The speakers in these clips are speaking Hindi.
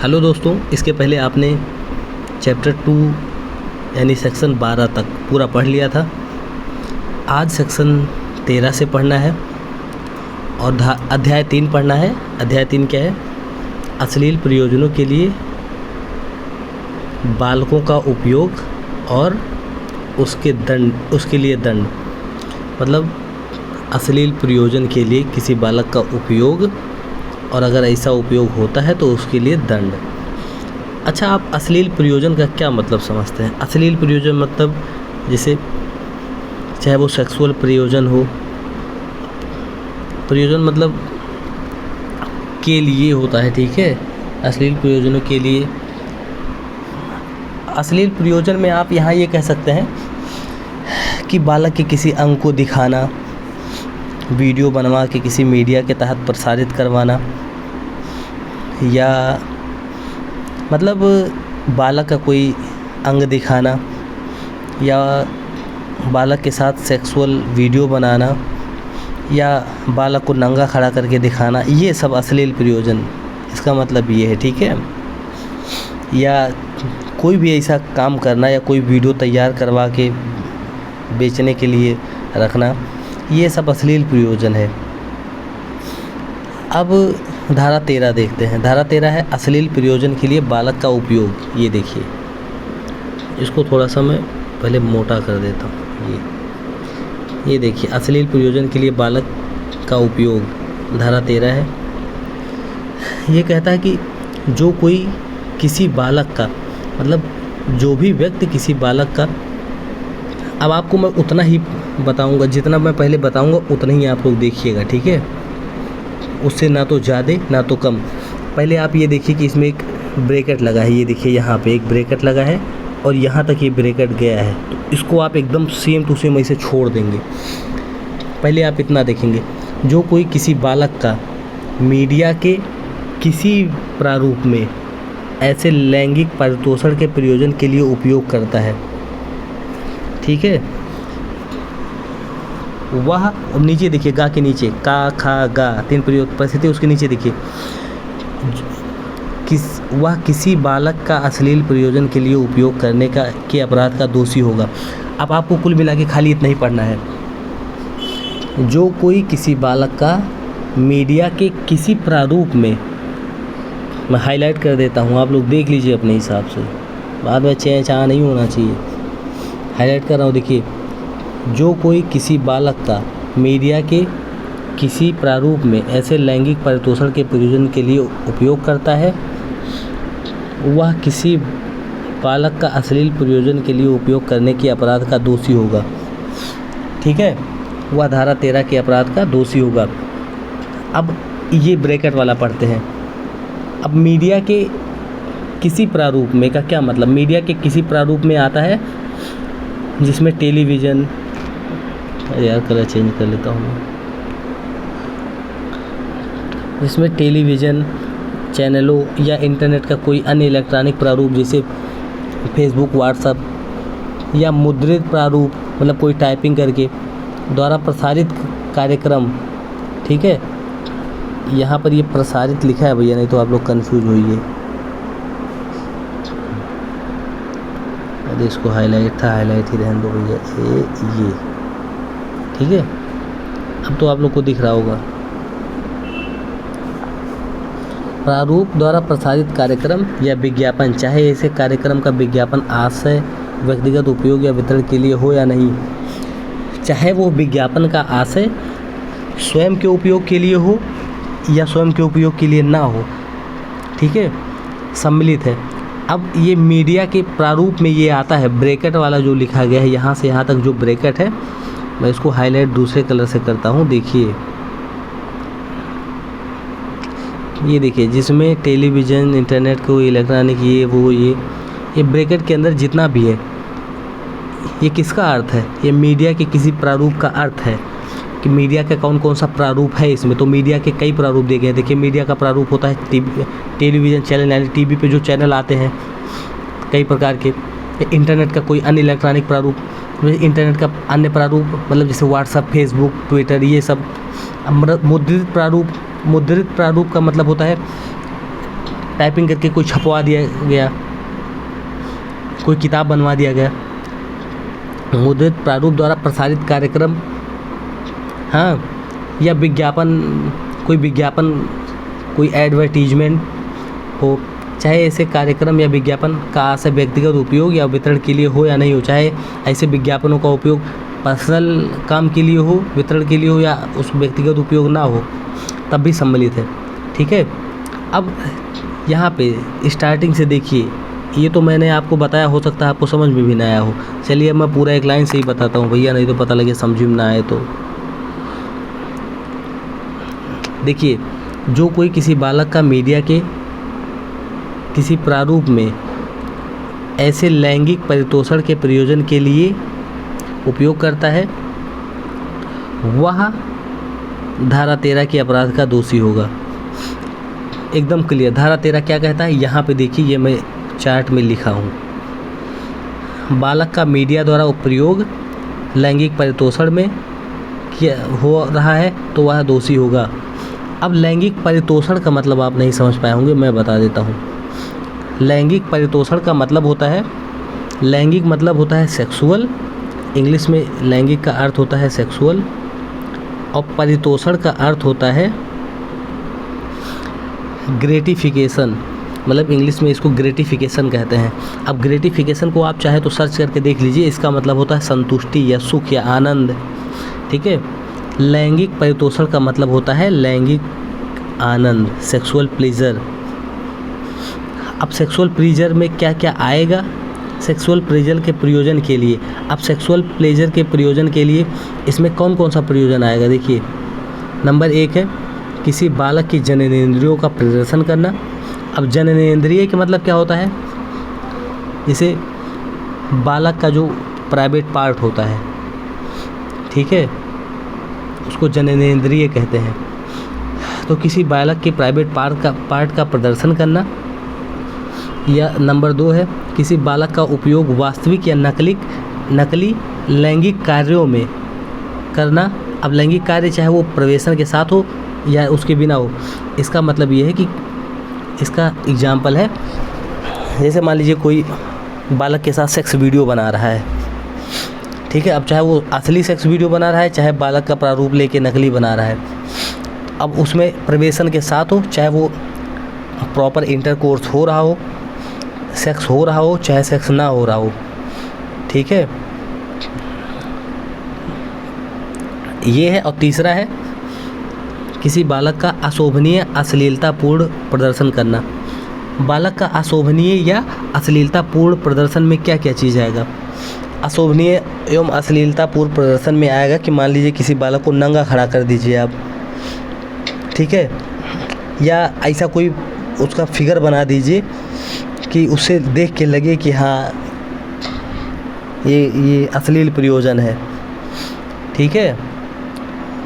हेलो दोस्तों, इसके पहले आपने चैप्टर 2 यानी सेक्शन 12 तक पूरा पढ़ लिया था। आज सेक्शन 13 से पढ़ना है और अध्याय 3 पढ़ना है। अध्याय 3 क्या है? अश्लील प्रयोजनों के लिए बालकों का उपयोग और उसके लिए दंड। मतलब अश्लील प्रयोजन के लिए किसी बालक का उपयोग और अगर ऐसा उपयोग होता है तो उसके लिए दंड। अच्छा, आप अश्लील प्रयोजन का क्या मतलब समझते हैं? अश्लील प्रयोजन मतलब जैसे चाहे वो सेक्सुअल प्रयोजन हो, प्रयोजन मतलब के लिए होता है, ठीक है। अश्लील प्रयोजनों के लिए, अश्लील प्रयोजन में आप यहाँ ये कह सकते हैं कि बालक के किसी अंग को दिखाना, वीडियो बनवा के किसी मीडिया के तहत प्रसारित करवाना, या मतलब बालक का कोई अंग दिखाना या बालक के साथ सेक्सुअल वीडियो बनाना या बालक को नंगा खड़ा करके दिखाना, ये सब अश्लील प्रयोजन, इसका मतलब ये है, ठीक है। या कोई भी ऐसा काम करना या कोई वीडियो तैयार करवा के बेचने के लिए रखना, ये सब अश्लील प्रयोजन है। अब धारा 13 देखते हैं। धारा 13 है अश्लील प्रयोजन के लिए बालक का उपयोग। ये देखिए, इसको थोड़ा सा मैं पहले मोटा कर देता हूँ। ये देखिए, अश्लील प्रयोजन के लिए बालक का उपयोग धारा 13 है। ये कहता है कि जो कोई किसी बालक का, मतलब जो भी व्यक्ति किसी बालक का, अब आपको मैं उतना ही बताऊंगा, जितना मैं पहले बताऊंगा उतना ही आप लोग देखिएगा, ठीक है। उससे ना तो ज़्यादा ना तो कम। पहले आप ये देखिए कि इसमें एक ब्रैकेट लगा है। ये देखिए, यहाँ पे एक ब्रैकेट लगा है और यहाँ तक ये ब्रैकेट गया है, तो इसको आप एकदम सेम टू सेम ऐसे छोड़ देंगे। पहले आप इतना देखेंगे, जो कोई किसी बालक का मीडिया के किसी प्रारूप में ऐसे लैंगिक पारितोषण के प्रयोजन के लिए उपयोग करता है, ठीक है, वह नीचे देखिए, गा के नीचे का खा गा 3 प्रयोग परिस्थिति, उसके नीचे देखिए, वह किसी बालक का अश्लील प्रयोजन के लिए उपयोग करने के अपराध का दोषी होगा। अब आपको कुल मिला के खाली इतना ही पढ़ना है। जो कोई किसी बालक का मीडिया के किसी प्रारूप में, मैं हाईलाइट कर देता हूँ, आप लोग देख लीजिए अपने हिसाब से, बाद में चें चाह नहीं होना चाहिए। हाईलाइट कर रहा हूँ, देखिए, जो कोई किसी बालक का मीडिया के किसी प्रारूप में ऐसे लैंगिक पारितोषण के प्रयोजन के लिए उपयोग करता है, वह किसी बालक का अश्लील प्रयोजन के लिए उपयोग करने के अपराध का दोषी होगा, ठीक है। वह धारा 13 के अपराध का दोषी होगा। अब ये ब्रैकेट वाला पढ़ते हैं। अब मीडिया के किसी प्रारूप में का क्या मतलब? मीडिया के किसी प्रारूप में आता है जिसमें टेलीविज़न, यार कलर चेंज कर लेता हूँ मैं, जिसमें टेलीविज़न चैनलों या इंटरनेट का कोई अन्य इलेक्ट्रॉनिक प्रारूप जैसे फेसबुक, व्हाट्सएप, या मुद्रित प्रारूप मतलब कोई टाइपिंग करके द्वारा प्रसारित कार्यक्रम, ठीक है। यहाँ पर ये प्रसारित लिखा है भैया, नहीं तो आप लोग कंफ्यूज होइए। अरे इसको हाईलाइट था, हाईलाइट ही रहने दो भैया। ये ठीक है, अब तो आप लोग को दिख रहा होगा। प्रारूप द्वारा प्रसारित कार्यक्रम या विज्ञापन, चाहे ऐसे कार्यक्रम का विज्ञापन आशय, व्यक्तिगत उपयोग या वितरण के लिए हो या नहीं, चाहे वो विज्ञापन का आशय स्वयं के उपयोग के लिए हो या स्वयं के उपयोग के लिए ना हो, ठीक है, सम्मिलित है। अब ये मीडिया के प्रारूप में ये आता है, ब्रैकेट वाला जो लिखा गया है, यहाँ से यहाँ तक जो ब्रैकेट है, मैं इसको हाईलाइट दूसरे कलर से करता हूँ। देखिए, ये देखिए, जिसमें टेलीविज़न, इंटरनेट को, इलेक्ट्रॉनिक, ये वो, ये ब्रैकेट के अंदर जितना भी है, ये किसका अर्थ है? ये मीडिया के किसी प्रारूप का अर्थ है कि मीडिया का कौन कौन सा प्रारूप है इसमें। तो मीडिया के कई प्रारूप दिए गए हैं। देखिए, मीडिया का प्रारूप होता है टेलीविज़न चैनल, यानी टीवी पे जो चैनल आते हैं कई प्रकार के। इंटरनेट का कोई अन्य इलेक्ट्रॉनिक प्रारूप, इंटरनेट का अन्य प्रारूप मतलब जैसे व्हाट्सएप, फेसबुक, ट्विटर, ये सब। मुद्रित प्रारूप का मतलब होता है टाइपिंग करके कोई छपवा दिया गया, कोई किताब बनवा दिया गया, मुद्रित प्रारूप द्वारा प्रसारित कार्यक्रम, हाँ, या विज्ञापन, कोई एडवर्टीजमेंट हो, चाहे ऐसे कार्यक्रम या विज्ञापन का आशय व्यक्तिगत उपयोग या वितरण के लिए हो या नहीं हो, चाहे ऐसे विज्ञापनों का उपयोग पर्सनल काम के लिए हो, वितरण के लिए हो, या उस व्यक्तिगत उपयोग ना हो, तब भी सम्मिलित है। ठीक है, अब यहाँ पे स्टार्टिंग से देखिए, ये तो मैंने आपको बताया, हो सकता है आपको समझ में भी ना आया हो। चलिए अब मैं पूरा एक लाइन से ही बताता हूँ भैया, नहीं तो पता लगे समझ में ना आए तो। देखिए, जो कोई किसी बालक का मीडिया के किसी प्रारूप में ऐसे लैंगिक परितोषण के प्रयोजन के लिए उपयोग करता है, वह धारा 13 के अपराध का दोषी होगा। एकदम क्लियर, धारा 13 क्या कहता है, यहाँ पे देखिए, ये मैं चार्ट में लिखा हूँ। बालक का मीडिया द्वारा उपयोग लैंगिक परितोषण में किया हो रहा है तो वह दोषी होगा। अब लैंगिक परितोषण का मतलब आप नहीं समझ पाए होंगे, मैं बता देता हूँ। लैंगिक परितोषण का मतलब होता है, लैंगिक मतलब होता है सेक्सुअल, इंग्लिश में लैंगिक का अर्थ होता है सेक्सुअल, और परितोषण का अर्थ होता है ग्रेटिफिकेशन, मतलब इंग्लिश में इसको ग्रेटिफिकेशन कहते हैं। अब ग्रेटिफिकेशन को आप चाहे तो सर्च करके देख लीजिए, इसका मतलब होता है संतुष्टि या सुख या आनंद। ठीक है, लैंगिक परितोषण का मतलब होता है लैंगिक आनंद, सेक्सुअल प्लेजर। अब सेक्सुअल प्लेजर में क्या क्या आएगा, सेक्सुअल प्लेजर के प्रयोजन के लिए, अब सेक्सुअल प्लेजर के प्रयोजन के लिए इसमें कौन कौन सा प्रयोजन आएगा, देखिए। नंबर 1 है किसी बालक की जननेंद्रियों का प्रदर्शन करना। अब जननेंद्रिय के मतलब क्या होता है, जैसे बालक का जो प्राइवेट पार्ट होता है, ठीक है, उसको जननेंद्रिय कहते हैं। तो किसी बालक के प्राइवेट पार्ट का प्रदर्शन करना। या नंबर 2 है किसी बालक का उपयोग वास्तविक या नकली लैंगिक कार्यों में करना। अब लैंगिक कार्य चाहे वो प्रवेशन के साथ हो या उसके बिना हो, इसका मतलब ये है कि इसका एग्जाम्पल है, जैसे मान लीजिए कोई बालक के साथ सेक्स वीडियो बना रहा है, ठीक है। अब चाहे वो असली सेक्स वीडियो बना रहा है, चाहे बालक का प्रारूप लेके नकली बना रहा है, अब उसमें प्रवेशन के साथ हो, चाहे वो प्रॉपर इंटरकोर्स हो रहा हो, सेक्स हो रहा हो, चाहे सेक्स ना हो रहा हो, ठीक है, ये है। और तीसरा है किसी बालक का अशोभनीय अश्लीलतापूर्ण प्रदर्शन करना। बालक का अशोभनीय या अश्लीलतापूर्ण प्रदर्शन में क्या क्या चीज़ आएगा, अशोभनीय एवं अश्लीलतापूर्ण प्रदर्शन में आएगा कि मान लीजिए किसी बालक को नंगा खड़ा कर दीजिए आप, ठीक है, या ऐसा कोई उसका फिगर बना दीजिए कि उससे देख के लगे कि हाँ ये अश्लील प्रयोजन है, ठीक है,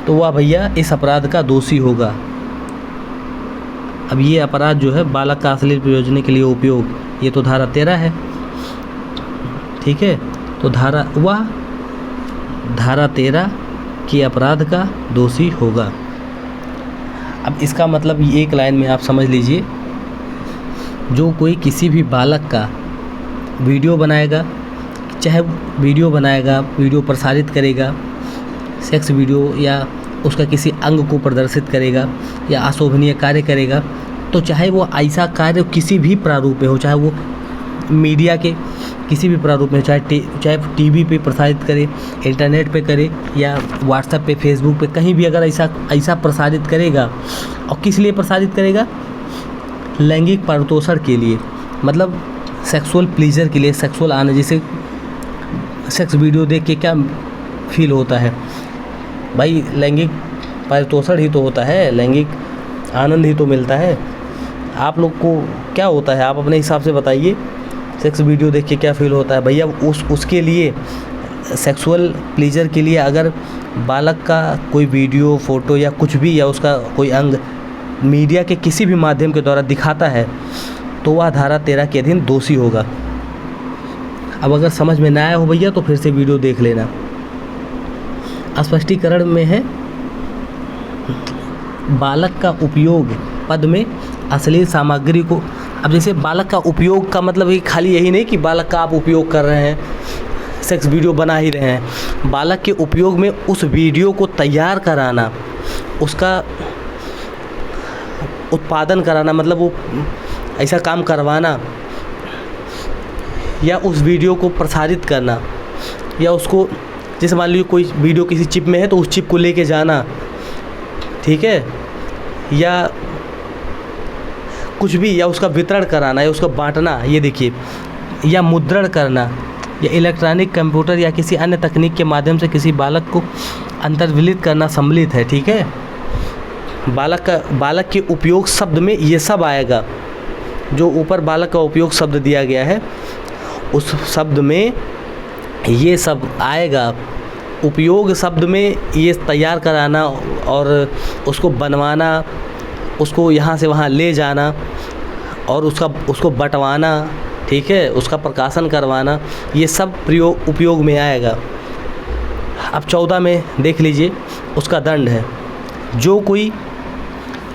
तो वह भैया इस अपराध का दोषी होगा। अब ये अपराध जो है बालक का अश्लील प्रयोजन के लिए उपयोग, ये तो धारा 13 है, ठीक है, तो धारा 13 के अपराध का दोषी होगा। अब इसका मतलब एक लाइन में आप समझ लीजिए, जो कोई किसी भी बालक का वीडियो बनाएगा, चाहे वीडियो प्रसारित करेगा, सेक्स वीडियो, या उसका किसी अंग को प्रदर्शित करेगा या अशोभनीय कार्य करेगा, तो चाहे वो ऐसा कार्य किसी भी प्रारूप में हो, चाहे वो मीडिया के किसी भी प्रारूप में, चाहे टीवी पे प्रसारित करे, इंटरनेट पे करे, या व्हाट्सएप पे, फेसबुक पे, कहीं भी अगर ऐसा प्रसारित करेगा, और किस लिए प्रसारित करेगा, लैंगिक परितोषण के लिए, मतलब सेक्सुअल प्लेजर के लिए, सेक्सुअल आनंद, जैसे सेक्स वीडियो देख के क्या फील होता है भाई, लैंगिक परितोषण ही तो होता है, लैंगिक आनंद ही तो मिलता है। आप लोग को क्या होता है, आप अपने हिसाब से बताइए, सेक्स वीडियो देख के क्या फील होता है भैया। उसके लिए सेक्सुअल प्लेजर के लिए अगर बालक का कोई वीडियो, फ़ोटो या कुछ भी, या उसका कोई अंग मीडिया के किसी भी माध्यम के द्वारा दिखाता है, तो वह धारा 13 के अधीन दोषी होगा। अब अगर समझ में ना आया हो भैया तो फिर से वीडियो देख लेना। स्पष्टीकरण में है, बालक का उपयोग पद में अश्लील सामग्री को अब जैसे बालक का उपयोग का मतलब है खाली यही नहीं कि बालक का आप उपयोग कर रहे हैं, सेक्स वीडियो बना ही रहे हैं। बालक के उपयोग में उस वीडियो को तैयार कराना, उसका उत्पादन कराना, मतलब वो ऐसा काम करवाना, या उस वीडियो को प्रसारित करना, या उसको जैसे मान लीजिए कोई वीडियो किसी चिप में है तो उस चिप को लेके जाना, ठीक है, या कुछ भी, या उसका वितरण कराना या उसका बांटना, ये देखिए, या मुद्रण करना, या इलेक्ट्रॉनिक कंप्यूटर या किसी अन्य तकनीक के माध्यम से किसी बालक को अंतर्विलित करना सम्मिलित है, ठीक है। बालक के उपयोग शब्द में ये सब आएगा। जो ऊपर बालक का उपयोग शब्द दिया गया है उस शब्द में ये सब आएगा। उपयोग शब्द में ये तैयार कराना और उसको बनवाना, उसको यहाँ से वहाँ ले जाना और उसको बंटवाना, ठीक है, उसका प्रकाशन करवाना, ये सब उपयोग में आएगा। अब 14 में देख लीजिए, उसका दंड है। जो कोई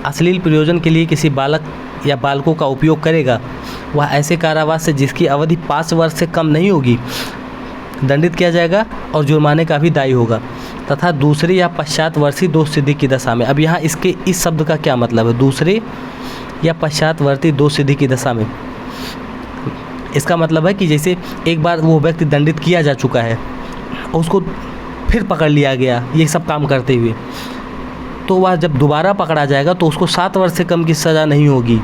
अश्लील प्रयोजन के लिए किसी बालक या बालकों का उपयोग करेगा वह ऐसे कारावास से जिसकी अवधि 5 वर्ष से कम नहीं होगी दंडित किया जाएगा और जुर्माने का भी दायी होगा, तथा दूसरे या पश्चातवर्ती दोष सिद्धि की दशा में। अब यहाँ इसके इस शब्द का क्या मतलब है? दूसरे या पश्चातवर्ती दोष सिद्धि की दशा में, इसका मतलब है कि जैसे एक बार वो व्यक्ति दंडित किया जा चुका है, उसको फिर पकड़ लिया गया ये सब काम करते हुए, तो वह जब दोबारा पकड़ा जाएगा तो उसको 7 वर्ष से कम की सज़ा नहीं होगी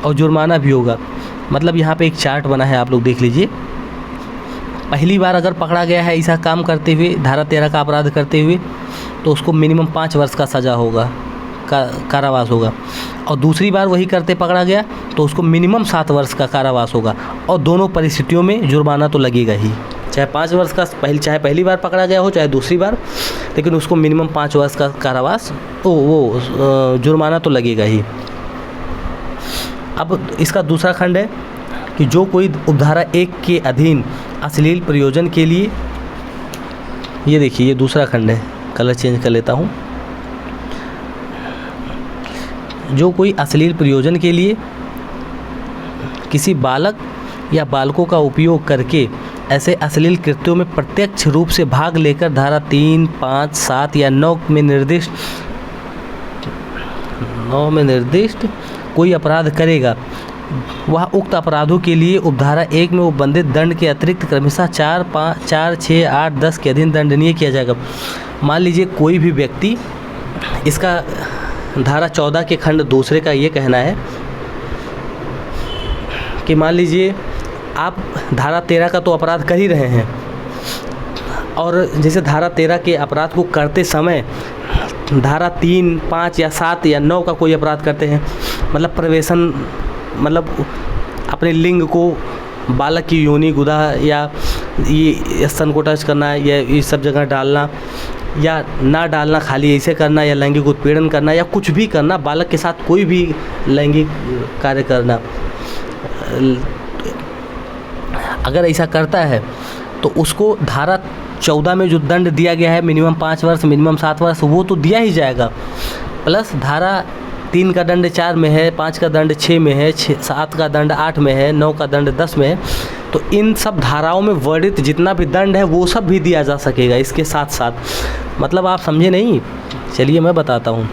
और जुर्माना भी होगा। मतलब यहाँ पे एक चार्ट बना है, आप लोग देख लीजिए। पहली बार अगर पकड़ा गया है ऐसा काम करते हुए, धारा 13 का अपराध करते हुए, तो उसको मिनिमम 5 वर्ष का सज़ा होगा, कारावास होगा। और दूसरी बार वही करते पकड़ा गया तो उसको मिनिमम 7 वर्ष का कारावास होगा। और दोनों परिस्थितियों में जुर्माना तो लगेगा ही, चाहे 5 वर्ष का चाहे पहली बार पकड़ा गया हो चाहे दूसरी बार, लेकिन उसको मिनिमम 5 वर्ष का कारावास वो जुर्माना तो लगेगा ही। अब इसका दूसरा खंड है कि जो कोई उपधारा 1 के अधीन अश्लील प्रयोजन के लिए, ये देखिए ये दूसरा खंड है, कलर चेंज कर लेता हूँ। जो कोई अश्लील प्रयोजन के लिए किसी बालक या बालकों का उपयोग करके ऐसे अश्लील कृत्यों में प्रत्यक्ष रूप से भाग लेकर धारा 3, 5, 7 या 9 में निर्दिष्ट कोई अपराध करेगा, वह उक्त अपराधों के लिए उपधारा 1 में उपबंधित दंड के अतिरिक्त क्रमशः 4, 6, 8, 10 के अधीन दंडनीय किया जाएगा। मान लीजिए कोई भी व्यक्ति, इसका धारा 14 के खंड दूसरे का ये कहना है कि मान लीजिए आप धारा 13 का तो अपराध कर ही रहे हैं, और जैसे धारा 13 के अपराध को करते समय धारा 3, 5 या 7 या 9 का कोई अपराध करते हैं, मतलब प्रवेशन, मतलब अपने लिंग को बालक की योनि गुदा या ये स्तन को टच करना या ये सब जगह डालना या ना डालना, खाली ऐसे करना, या लैंगिक उत्पीड़न करना या कुछ भी करना, बालक के साथ कोई भी लैंगिक कार्य करना, अगर ऐसा करता है तो उसको धारा 14 में जो दंड दिया गया है मिनिमम 5 वर्ष, मिनिमम 7 वर्ष, वो तो दिया ही जाएगा, प्लस धारा 3 का दंड 4 में है, 5 का दंड 6 में है, 7 का दंड 8 में है, 9 का दंड 10 में है। तो इन सब धाराओं में वर्णित जितना भी दंड है वो सब भी दिया जा सकेगा इसके साथ साथ। मतलब आप समझे नहीं? चलिए मैं बताता हूँ।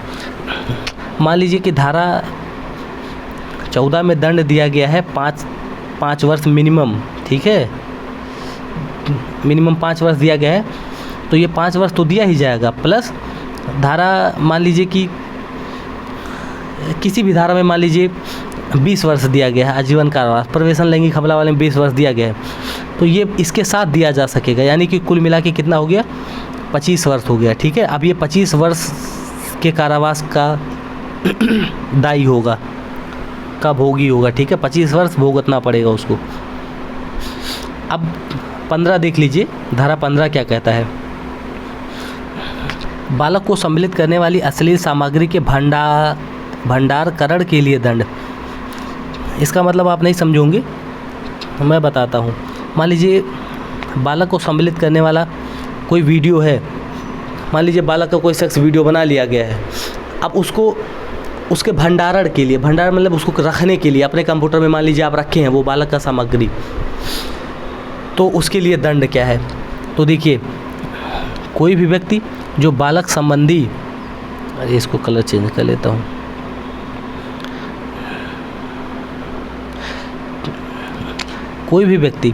मान लीजिए कि धारा 14 में दंड दिया गया है 5 वर्ष मिनिमम, ठीक है, मिनिमम 5 वर्ष दिया गया है, तो ये 5 वर्ष तो दिया ही जाएगा, प्लस धारा मान लीजिए कि किसी भी धारा में मान लीजिए 20 वर्ष दिया गया है आजीवन कारावास, प्रवेशन लैंगिक हमला वाले में 20 वर्ष दिया गया है, तो ये इसके साथ दिया जा सकेगा, यानी कि कुल मिला के कितना हो गया? 25 वर्ष हो गया, ठीक है। अब ये 25 वर्ष के कारावास का दायी होगा, का भोगी होगा, ठीक है, 25 वर्ष भुगतना पड़ेगा उसको। अब 15 देख लीजिए, धारा 15 क्या कहता है? बालक को सम्मिलित करने वाली अश्लील सामग्री के भंडारकरण के लिए दंड। इसका मतलब आप नहीं समझोगे, मैं बताता हूँ। मान लीजिए बालक को सम्मिलित करने वाला कोई वीडियो है, मान लीजिए बालक का कोई सेक्स वीडियो बना लिया गया है, अब उसको उसके भंडारण के लिए, भंडारण मतलब उसको रखने के लिए अपने कंप्यूटर में मान लीजिए आप रखे हैं वो बालक का सामग्री, तो उसके लिए दंड क्या है। तो देखिए, कोई भी व्यक्ति जो बालक संबंधी, अरे इसको कलर चेंज कर लेता हूँ, कोई भी व्यक्ति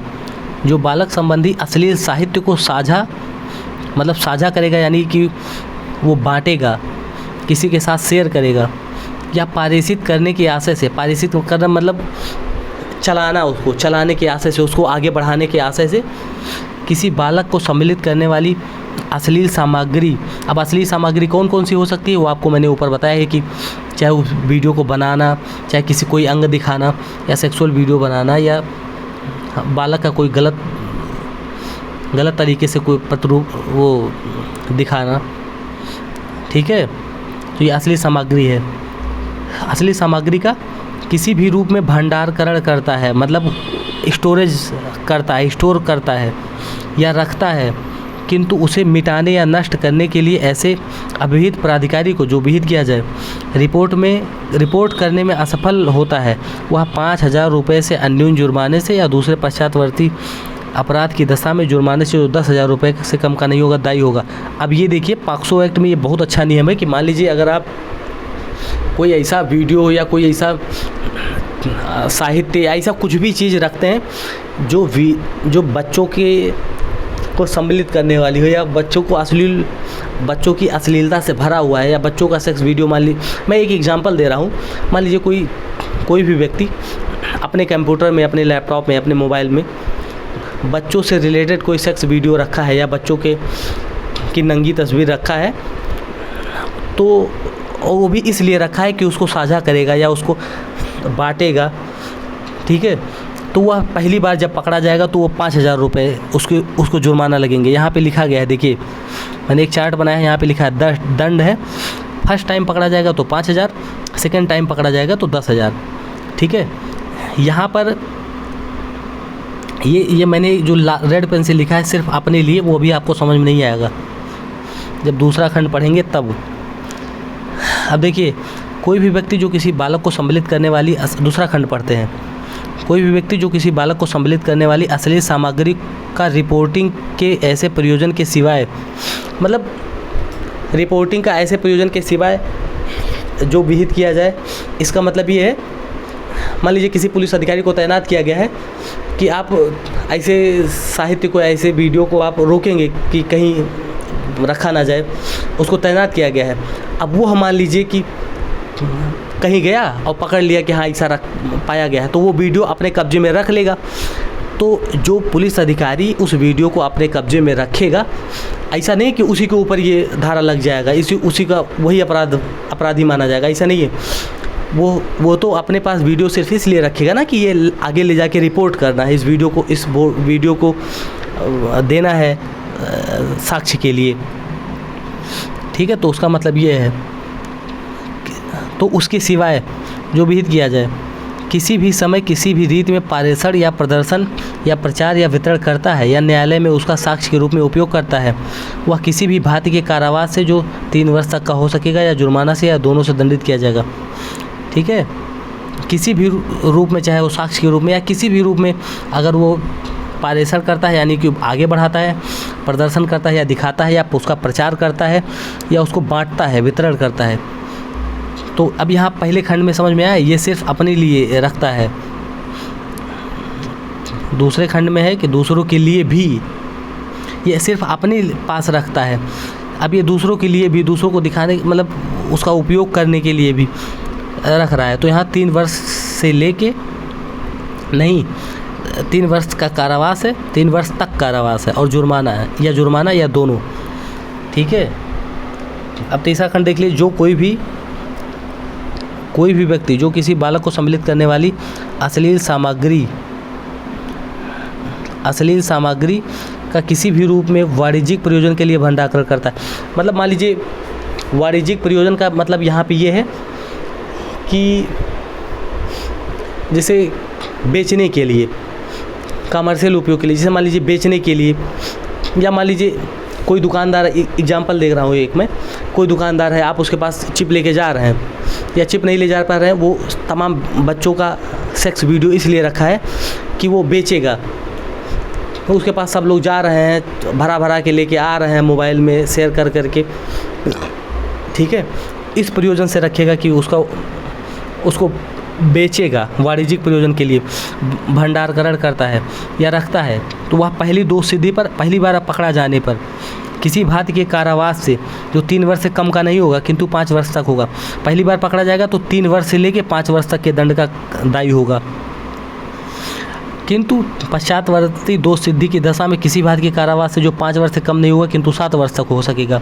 जो बालक संबंधी अश्लील साहित्य को साझा करेगा, यानी कि वो बांटेगा, किसी के साथ शेयर करेगा, या पारित करने के आशय से, पारित करना मतलब चलाना, उसको चलाने के आशय से, उसको आगे बढ़ाने के आशय से किसी बालक को सम्मिलित करने वाली अश्लील सामग्री। अब अश्लील सामग्री कौन कौन सी हो सकती है वो आपको मैंने ऊपर बताया है कि चाहे उस वीडियो को बनाना, चाहे किसी कोई अंग दिखाना, या सेक्सुअल वीडियो बनाना, या बालक का कोई गलत तरीके से कोई प्रतिरूप वो दिखाना, ठीक है। तो ये अश्लील सामग्री है। अश्लील सामग्री का किसी भी रूप में भंडारण करता है, मतलब स्टोरेज करता है, स्टोर करता है या रखता है, किंतु उसे मिटाने या नष्ट करने के लिए ऐसे अभिहित प्राधिकारी को, जो विहित किया जाए, रिपोर्ट करने में असफल होता है, वह 5,000 रुपये से अन्यून जुर्माने से या दूसरे पश्चातवर्ती अपराध की दशा में जुर्माने से जो 10,000 रुपये से कम का नहीं होगा, दायी होगा। अब ये देखिए, पॉक्सो एक्ट में ये बहुत अच्छा नियम है कि मान लीजिए अगर आप कोई ऐसा वीडियो या कोई ऐसा साहित्य, ऐसा कुछ भी चीज़ रखते हैं जो बच्चों को सम्मिलित करने वाली हो, या बच्चों की अश्लीलता से भरा हुआ है, या बच्चों का सेक्स वीडियो, मैं एक एग्जांपल दे रहा हूँ। मान लीजिए कोई भी व्यक्ति अपने कंप्यूटर में, अपने लैपटॉप में, अपने मोबाइल में बच्चों से रिलेटेड कोई सेक्स वीडियो रखा है, या बच्चों की नंगी तस्वीर रखा है, तो वो भी इसलिए रखा है कि उसको साझा करेगा या उसको बांटेगा, ठीक है। तो वह पहली बार जब पकड़ा जाएगा तो वो 5,000 रुपये उसको जुर्माना लगेंगे। यहाँ पे लिखा गया है, देखिए मैंने एक चार्ट बनाया है, यहाँ पे लिखा है दंड है, फर्स्ट टाइम पकड़ा जाएगा तो 5,000, सेकेंड टाइम पकड़ा जाएगा तो 10,000, ठीक है। यहाँ पर ये मैंने जो रेड पेन से लिखा है सिर्फ अपने लिए, वो भी आपको समझ में नहीं आएगा, जब दूसरा खंड पढ़ेंगे तब। अब देखिए, कोई भी व्यक्ति जो किसी बालक को सम्मिलित करने वाली, दूसरा खंड पढ़ते हैं, कोई भी व्यक्ति जो किसी बालक को सम्मिलित करने वाली अश्लील सामग्री का रिपोर्टिंग के ऐसे प्रयोजन के सिवाय, मतलब रिपोर्टिंग का ऐसे प्रयोजन के सिवाय जो विहित किया जाए, इसका मतलब ये है, मान लीजिए किसी पुलिस अधिकारी को तैनात किया गया है कि आप ऐसे साहित्य को, ऐसे वीडियो को आप रोकेंगे कि कहीं रखा ना जाए, उसको तैनात किया गया है। अब वो मान लीजिए कि कहीं गया और पकड़ लिया कि हाँ ऐसा पाया गया है, तो वो वीडियो अपने कब्जे में रख लेगा। तो जो पुलिस अधिकारी उस वीडियो को अपने कब्जे में रखेगा, ऐसा नहीं कि उसी के ऊपर ये धारा लग जाएगा, उसी का वही अपराधी माना जाएगा, ऐसा नहीं है। वो तो अपने पास वीडियो सिर्फ इसलिए रखेगा ना कि ये आगे ले जाके रिपोर्ट करना है, इस वीडियो को देना है साक्ष्य के लिए, ठीक है। तो उसका मतलब ये है, तो उसके सिवाय जो विहित किया जाए, किसी भी समय किसी भी रीति में पारेषण या प्रदर्शन या प्रचार या वितरण करता है या न्यायालय में उसका साक्ष्य के रूप में उपयोग करता है, वह किसी भी भांति के कारावास से जो 3 वर्ष तक का हो सकेगा या जुर्माना से या दोनों से दंडित किया जाएगा, ठीक है। किसी भी रूप में, चाहे वो साक्ष्य के रूप में या किसी भी रूप में, अगर वो पारेषण करता है यानी कि आगे बढ़ाता है, प्रदर्शन करता है या दिखाता है, या उसका प्रचार करता है, या उसको बांटता है, वितरण करता है। तो अब यहाँ पहले खंड में समझ में आया, ये सिर्फ अपने लिए रखता है। दूसरे खंड में है कि दूसरों के लिए भी, ये सिर्फ अपने पास रखता है। अब ये दूसरों के लिए भी, दूसरों को दिखाने, मतलब उसका उपयोग करने के लिए भी रख रहा है। तो यहाँ 3 वर्ष से लेके, नहीं 3 वर्ष का कारावास है, 3 वर्ष तक कारावास है, और जुर्माना है, या दोनों, ठीक है। अब तीसरा खंड देख लीजिए, जो कोई भी व्यक्ति जो किसी बालक को सम्मिलित करने वाली अश्लील सामग्री का किसी भी रूप में वाणिज्यिक प्रयोजन के लिए भंडारण करता है। मतलब मान लीजिए वाणिज्यिक प्रयोजन का मतलब यहाँ पे ये है कि जैसे बेचने के लिए, कमर्शियल उपयोग के लिए, जैसे मान लीजिए बेचने के लिए, या मान लीजिए कोई दुकानदार, एग्जांपल देख रहा हूँ एक मैं, कोई दुकानदार है, आप उसके पास चिप लेके जा रहे हैं, या चिप नहीं ले जा पा रहे हैं, वो तमाम बच्चों का सेक्स वीडियो इसलिए रखा है कि वो बेचेगा। तो उसके पास सब लोग जा रहे हैं, भरा के लेके आ रहे हैं मोबाइल में शेयर कर के, ठीक है। इस प्रयोजन से रखेगा कि उसको बेचेगा, वाणिज्यिक प्रयोजन के लिए भंडारण करता है या रखता है, तो वह पहली दोष सिद्धि पर पहली बार पकड़ा जाने पर किसी भांति के कारावास से, जो 3 वर्ष से कम का नहीं होगा किंतु 5 वर्ष तक होगा, पहली बार पकड़ा जाएगा तो 3 वर्ष से लेके 5 वर्ष तक के दंड का दायी होगा। किंतु पश्चातवर्ती दोष सिद्धि की दशा में किसी भांति के कारावास से जो 5 वर्ष से कम नहीं होगा किंतु 7 वर्ष तक हो सकेगा,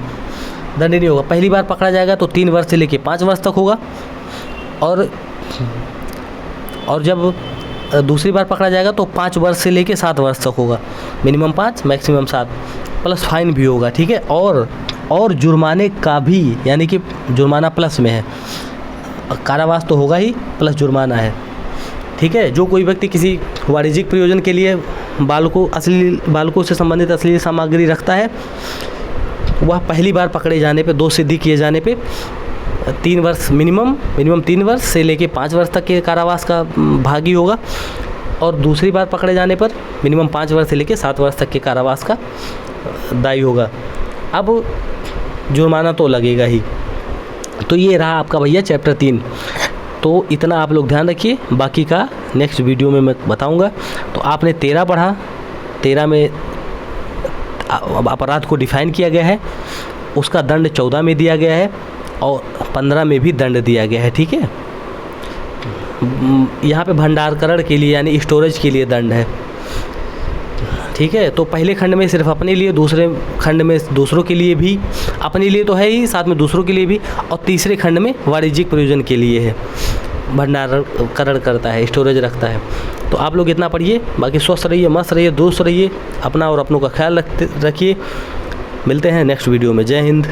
दंड नहीं होगा। पहली बार पकड़ा जाएगा तो 3 वर्ष से लेके 5 वर्ष तक होगा, और जब दूसरी बार पकड़ा जाएगा तो 5 वर्ष से लेके 7 वर्ष तक होगा, मिनिमम 5 मैक्सिमम 7, प्लस फाइन भी होगा, ठीक है। और जुर्माने का भी, यानी कि जुर्माना प्लस में है, कारावास तो होगा ही प्लस जुर्माना है, ठीक है। जो कोई व्यक्ति किसी वाणिज्यिक प्रयोजन के लिए बालकों से संबंधित अश्लील सामग्री रखता है, वह पहली बार पकड़े जाने पे, दोष सिद्धि किए जाने पे 3 वर्ष मिनिमम 3 वर्ष से लेके 5 वर्ष तक के कारावास का भागी होगा, और दूसरी बार पकड़े जाने पर मिनिमम 5 वर्ष से लेके 7 वर्ष तक के कारावास का दायी होगा। अब जुर्माना तो लगेगा ही। तो ये रहा आपका भैया चैप्टर 3। तो इतना आप लोग ध्यान रखिए, बाकी का नेक्स्ट वीडियो में मैं बताऊंगा। तो आपने 13 पढ़ा, 13 में अपराध को डिफाइन किया गया है, उसका दंड 14 में दिया गया है और 15 में भी दंड दिया गया है, ठीक है। यहाँ पे भंडारण के लिए यानी स्टोरेज के लिए दंड है, ठीक है। तो पहले खंड में सिर्फ अपने लिए, दूसरे खंड में दूसरों के लिए भी, अपने लिए तो है ही, साथ में दूसरों के लिए भी, और तीसरे खंड में वाणिज्यिक प्रयोजन के लिए है, भंडारण करता है, स्टोरेज रखता है। तो आप लोग इतना पढ़िए, बाकी स्वस्थ रहिए, मस्त रहिए, दोस्त रहिए, अपना और अपनों का ख्याल रखिए। मिलते हैं नेक्स्ट वीडियो में। जय हिंद।